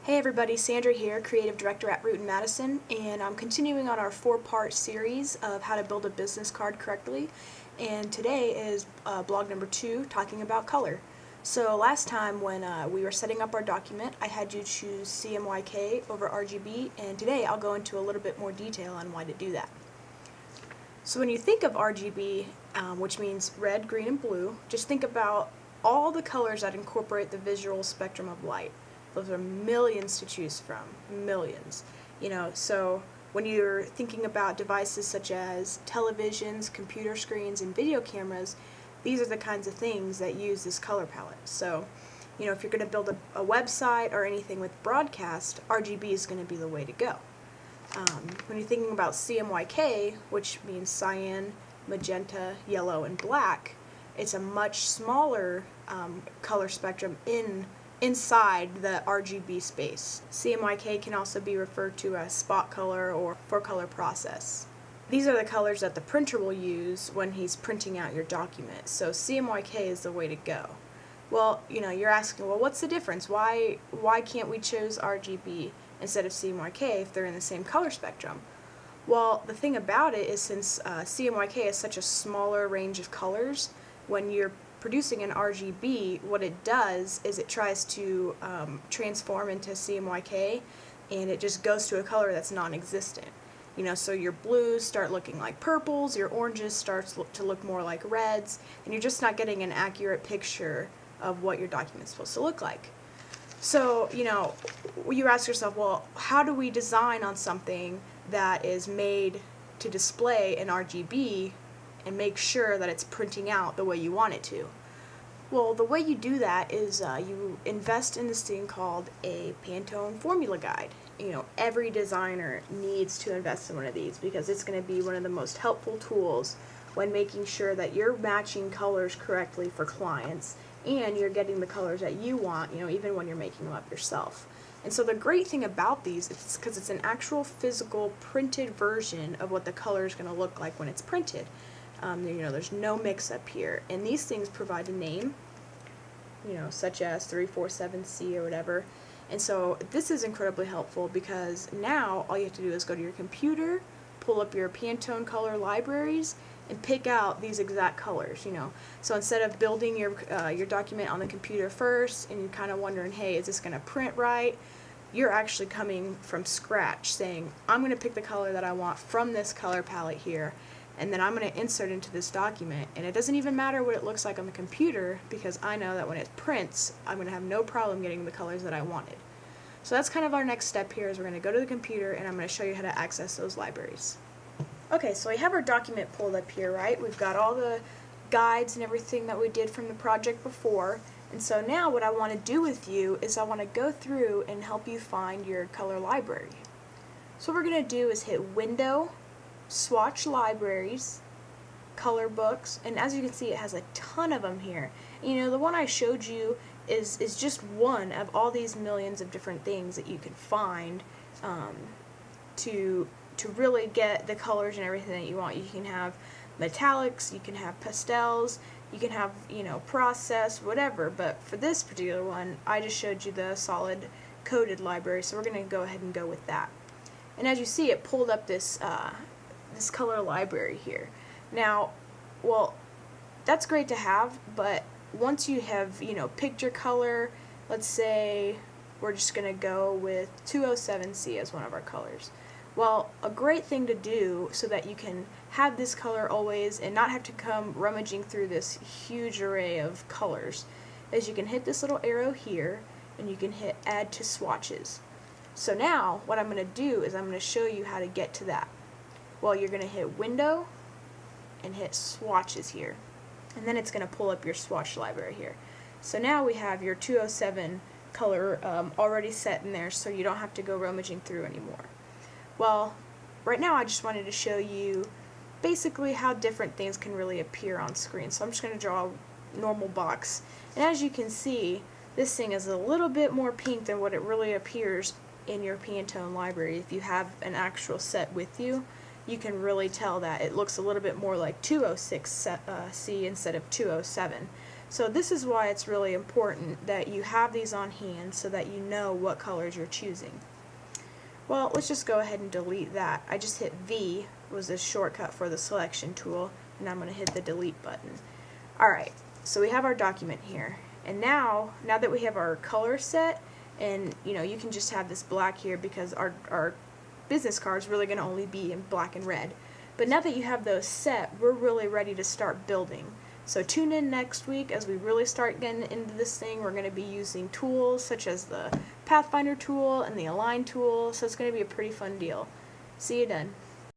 Hey everybody, Sandra here, Creative Director at Root & Madison, and I'm continuing on our 4-part series of how to build a business card correctly, and today is blog number 2, talking about color. So last time when we were setting up our document, I had you choose CMYK over RGB, and today I'll go into a little bit more detail on why to do that. So when you think of RGB, which means red, green, and blue, just think about all the colors that incorporate the visual spectrum of light. Those are millions to choose from, millions. So when you're thinking about devices such as televisions, computer screens, and video cameras, these are the kinds of things that use this color palette. So, if you're going to build a website or anything with broadcast, RGB is going to be the way to go. When you're thinking about CMYK, which means cyan, magenta, yellow, and black, it's a much smaller color spectrum inside the RGB space. CMYK can also be referred to as spot color or 4-color process. These are the colors that the printer will use when he's printing out your document. So CMYK is the way to go. Well, you're asking, well, what's the difference? Why can't we choose RGB instead of CMYK if they're in the same color spectrum? Well, the thing about it is, since CMYK is such a smaller range of colors, when you're producing an RGB, what it does is it tries to transform into CMYK, and it just goes to a color that's non-existent. So your blues start looking like purples, your oranges start to look more like reds, and you're just not getting an accurate picture of what your document's supposed to look like. So, you ask yourself, well, how do we design on something that is made to display in RGB and make sure that it's printing out the way you want it to? Well, the way you do that is you invest in this thing called a Pantone formula guide. Every designer needs to invest in one of these because it's going to be one of the most helpful tools when making sure that you're matching colors correctly for clients and you're getting the colors that you want, even when you're making them up yourself. And so the great thing about these is because it's an actual physical printed version of what the color is going to look like when it's printed. There's no mix-up here, and these things provide a name, such as 347C or whatever. And so this is incredibly helpful because now all you have to do is go to your computer, pull up your Pantone color libraries, and pick out these exact colors. So instead of building your document on the computer first, and you're kind of wondering, hey, is this going to print right? You're actually coming from scratch, saying, I'm going to pick the color that I want from this color palette here, and then I'm going to insert into this document, and it doesn't even matter what it looks like on the computer because I know that when it prints, I'm going to have no problem getting the colors that I wanted. So that's kind of our next step here, is we're going to go to the computer and I'm going to show you how to access those libraries. Okay, so we have our document pulled up here, right? We've got all the guides and everything that we did from the project before, and so now what I want to do with you is I want to go through and help you find your color library. So what we're going to do is hit Window, Swatch Libraries, Color Books, and as you can see, it has a ton of them here. The one I showed you is just one of all these millions of different things that you can find to really get the colors and everything that you want. You can have metallics, you can have pastels, you can have process, whatever, but for this particular one I just showed you the solid coded library, so we're going to go ahead and go with that. And as you see, it pulled up this color library here. Now, well, that's great to have, but once you have, picked your color, let's say we're just going to go with 207C as one of our colors. Well, a great thing to do so that you can have this color always and not have to come rummaging through this huge array of colors is you can hit this little arrow here and you can hit Add to Swatches. So now what I'm going to do is I'm going to show you how to get to that. Well, you're going to hit Window and hit Swatches here, and then it's going to pull up your swatch library here. So now we have your 207 color already set in there, so you don't have to go rummaging through anymore. Well, right now I just wanted to show you basically how different things can really appear on screen. So I'm just going to draw a normal box, and as you can see, this thing is a little bit more pink than what it really appears in your Pantone library. If you have an actual set with you, you can really tell that it looks a little bit more like 206C instead of 207. So this is why it's really important that you have these on hand so that you know what colors you're choosing. Well, let's just go ahead and delete that. I just hit V, was a shortcut for the selection tool, and I'm going to hit the delete button. Alright, so we have our document here. And now that we have our color set, and you can just have this black here because our business card is really going to only be in black and red. But now that you have those set, we're really ready to start building. So tune in next week as we really start getting into this thing. We're going to be using tools such as the Pathfinder tool and the Align tool, so it's going to be a pretty fun deal. See you then.